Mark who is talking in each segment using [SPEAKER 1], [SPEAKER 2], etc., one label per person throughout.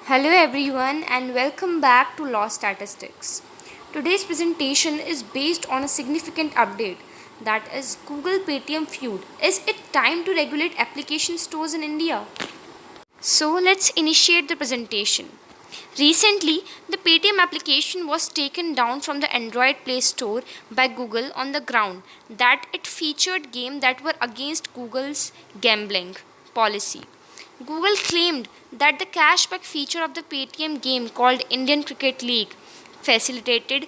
[SPEAKER 1] Hello everyone and welcome back to Law Statistics. Today's presentation is based on a significant update, that is Google Paytm feud. Is it time to regulate application stores in India? So let's initiate the presentation. Recently, the Paytm application was taken down from the Android Play Store by Google on the ground that it featured games that were against Google's gambling policy. Google claimed that the cashback feature of the Paytm game called Indian Cricket League facilitated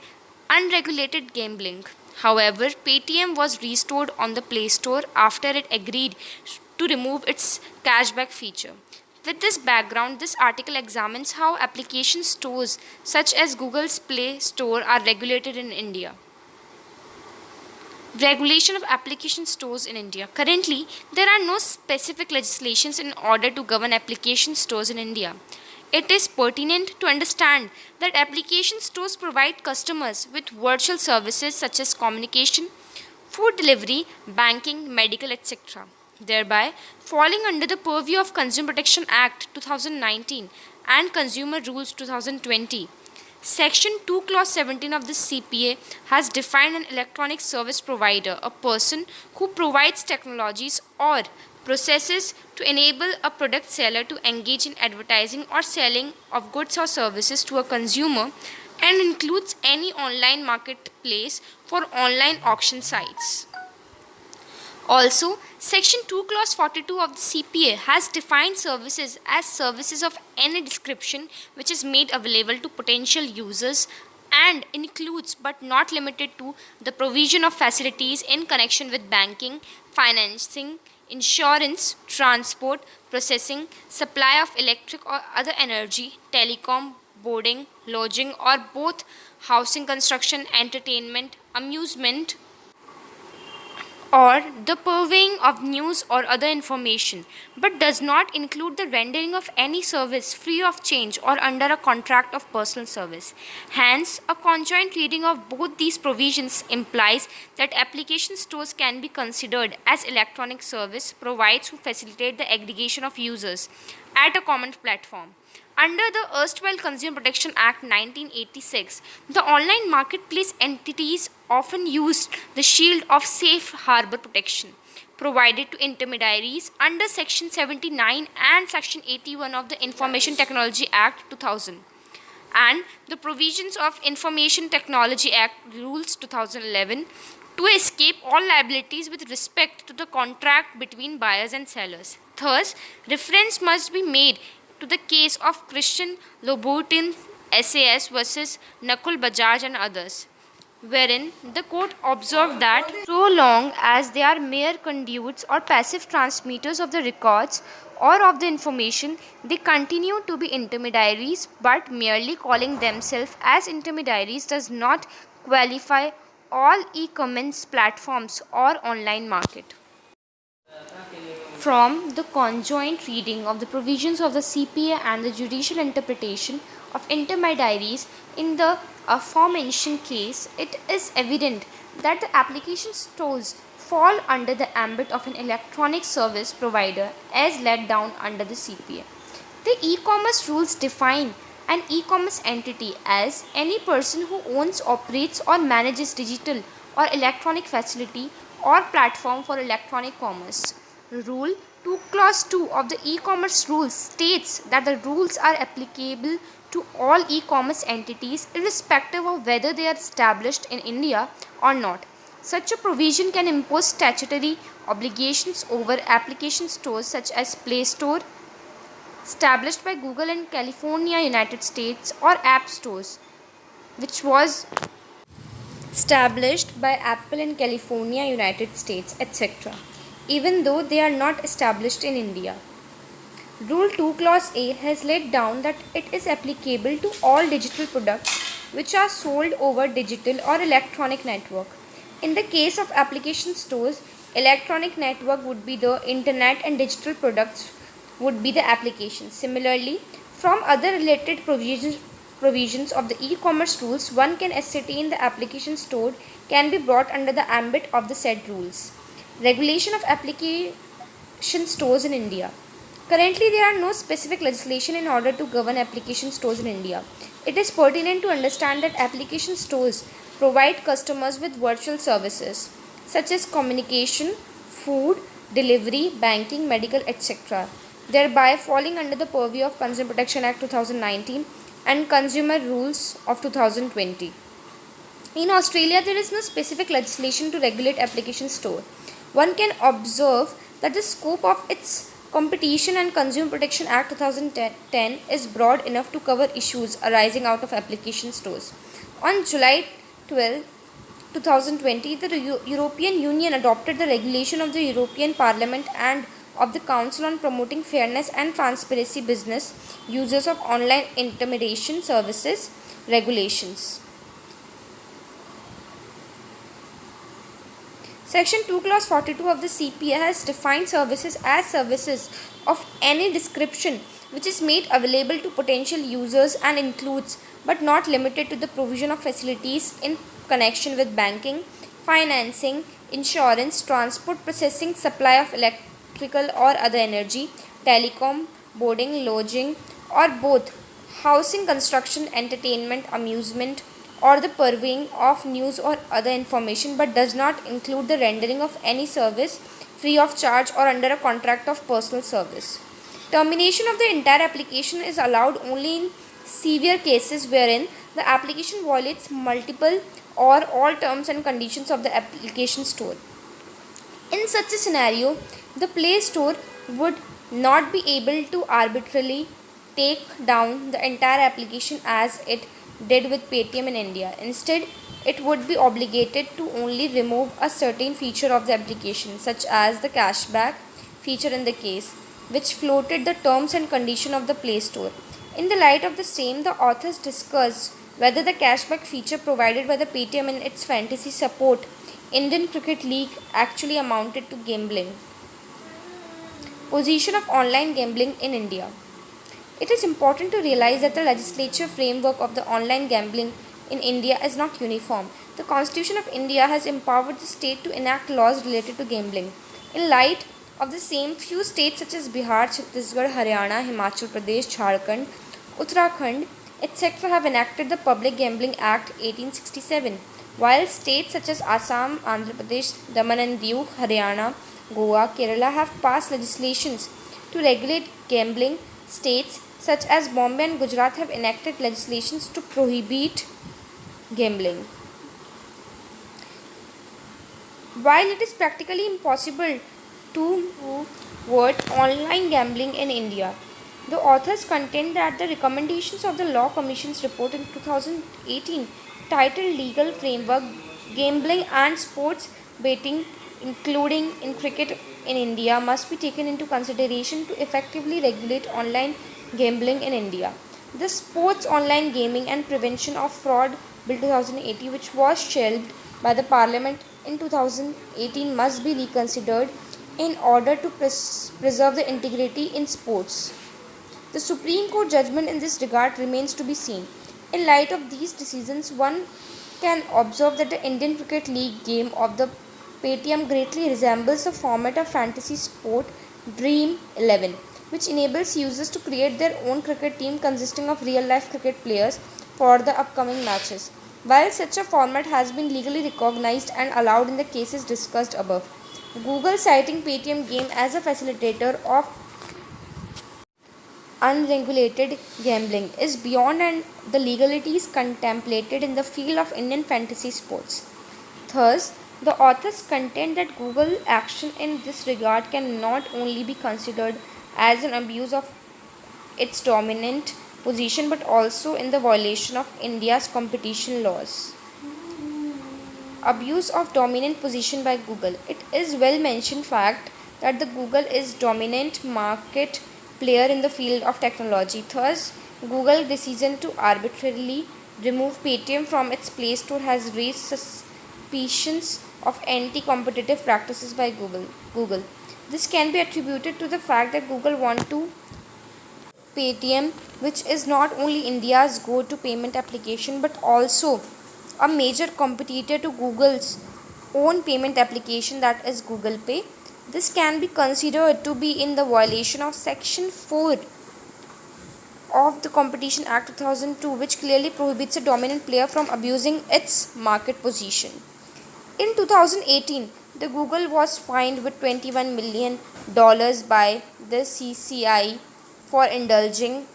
[SPEAKER 1] unregulated gambling. However, Paytm was restored on the Play Store after it agreed to remove its cashback feature. With this background, this article examines how application stores such as Google's Play Store are regulated in India. Regulation of application stores in India. Currently, there are no specific legislations in order to govern application stores in India. It is pertinent to understand that application stores provide customers with virtual services such as communication, food delivery, banking, medical, etc., thereby falling under the purview of Consumer Protection Act 2019 and Consumer Rules 2020. Section 2 Clause 17 of the CPA has defined an electronic service provider, a person who provides technologies or processes to enable a product seller to engage in advertising or selling of goods or services to a consumer, and includes any online marketplace for online auction sites. Also, Section 2 Clause 42 of the CPA has defined services as services of any description which is made available to potential users and includes but not limited to the provision of facilities in connection with banking, financing, insurance, transport, processing, supply of electric or other energy, telecom, boarding, lodging or both, housing construction, entertainment, amusement, or the purveying of news or other information, but does not include the rendering of any service free of charge or under a contract of personal service. Hence, a conjoint reading of both these provisions implies that application stores can be considered as electronic service providers who facilitate the aggregation of users at a common platform. Under the erstwhile Consumer Protection Act 1986, the online marketplace entities often used the shield of safe harbor protection provided to intermediaries under Section 79 and Section 81 of the Information Technology Act 2000 and the provisions of Information Technology Act Rules 2011 to escape all liabilities with respect to the contract between buyers and sellers. Thus, reference must be made to the case of Christian Louboutin SAS versus Nakul Bajaj and others, wherein the court observed that so long as they are mere conduits or passive transmitters of the records or of the information, they continue to be intermediaries, but merely calling themselves as intermediaries does not qualify all e-commerce platforms or online market. From the conjoint reading of the provisions of the CPA and the judicial interpretation of intermediaries in the aforementioned case, it is evident that the application stores fall under the ambit of an electronic service provider as laid down under the CPA. The e-commerce rules define an e-commerce entity as any person who owns, operates or manages digital or electronic facility or platform for electronic commerce. Rule 2 Clause 2 of the e-commerce rules states that the rules are applicable to all e-commerce entities irrespective of whether they are established in India or not. Such a provision can impose statutory obligations over application stores such as Play Store, established by Google in California, United States, or App Stores, which was established by Apple in California, United States, etc., even though they are not established in India. Rule 2 Clause A has laid down that it is applicable to all digital products which are sold over digital or electronic network. In the case of application stores, electronic network would be the internet and digital products would be the application. Similarly, from other related provisions of the e-commerce rules, one can ascertain the application store can be brought under the ambit of the said rules. Regulation of application stores in India. Currently, there are no specific legislation in order to govern application stores in India. It is pertinent to understand that application stores provide customers with virtual services such as communication, food, delivery, banking, medical, etc., thereby falling under the purview of Consumer Protection Act 2019 and Consumer Rules of 2020. In Australia, there is no specific legislation to regulate application store. One can observe that the scope of its Competition and Consumer Protection Act 2010 is broad enough to cover issues arising out of application stores. On July 12, 2020, the European Union adopted the regulation of the European Parliament and of the Council on promoting fairness and transparency business users of online intermediation services regulations. Section 2 Clause 42 of the CPA has defined services as services of any description which is made available to potential users and includes but not limited to the provision of facilities in connection with banking, financing, insurance, transport, processing, supply of electrical or other energy, telecom, boarding, lodging, or both, housing, construction, entertainment, amusement, or the purveying of news or other information, but does not include the rendering of any service free of charge or under a contract of personal service. Termination of the entire application is allowed only in severe cases wherein the application violates multiple or all terms and conditions of the application store. In such a scenario, the Play Store would not be able to arbitrarily take down the entire application as it did with Paytm in India. Instead, it would be obligated to only remove a certain feature of the application, such as the cashback feature in the case, which floated the terms and conditions of the Play Store. In the light of the same, the authors discussed whether the cashback feature provided by the Paytm in its fantasy support Indian Cricket League actually amounted to gambling. Position of online gambling in India. It is important to realize that the legislature framework of the online gambling in India is not uniform. The Constitution of India has empowered the state to enact laws related to gambling. In light of the same, few states such as Bihar, Chhattisgarh, Haryana, Himachal Pradesh, Jharkhand, Uttarakhand, etc. have enacted the Public Gambling Act 1867, while states such as Assam, Andhra Pradesh, Daman and Diu, Haryana, Goa, Kerala have passed legislations to regulate gambling. States such as Bombay and Gujarat have enacted legislations to prohibit gambling. While it is practically impossible to thwart online gambling in India, the authors contend that the recommendations of the Law Commission's report in 2018 titled Legal Framework, Gambling and Sports Betting, including in cricket in India, must be taken into consideration to effectively regulate online gambling in India. The Sports Online Gaming and Prevention of Fraud Bill 2080, which was shelved by the Parliament in 2018, must be reconsidered in order to preserve the integrity in sports. The Supreme Court judgment in this regard remains to be seen. In light of these decisions, one can observe that the Indian Cricket League game of the Paytm greatly resembles the format of fantasy sport Dream 11, which enables users to create their own cricket team consisting of real-life cricket players for the upcoming matches. While such a format has been legally recognized and allowed in the cases discussed above, Google citing Paytm game as a facilitator of unregulated gambling is beyond and the legalities contemplated in the field of Indian fantasy sports. Thus, the authors contend that Google action in this regard can not only be considered as an abuse of its dominant position but also in the violation of India's competition laws. Abuse of dominant position by Google. It is well mentioned fact that the Google is dominant market player in the field of technology. Thus, Google's decision to arbitrarily remove Paytm from its Play Store has raised suspicions of anti-competitive practices by Google. This can be attributed to the fact that Google want to Paytm, which is not only India's go-to payment application but also a major competitor to Google's own payment application, that is Google Pay. This can be considered to be in the violation of Section 4 of the Competition Act 2002, which clearly prohibits a dominant player from abusing its market position. In 2018, the Google was fined with $21 million by the CCI for indulging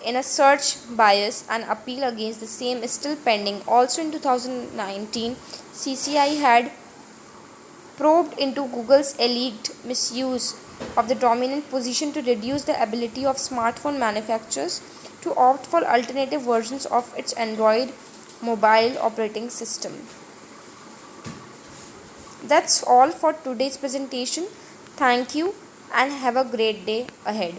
[SPEAKER 1] in a search bias. An appeal against the same is still pending. Also in 2019, CCI had probed into Google's alleged misuse of the dominant position to reduce the ability of smartphone manufacturers to opt for alternative versions of its Android mobile operating system. That's all for today's presentation. Thank you and have a great day ahead.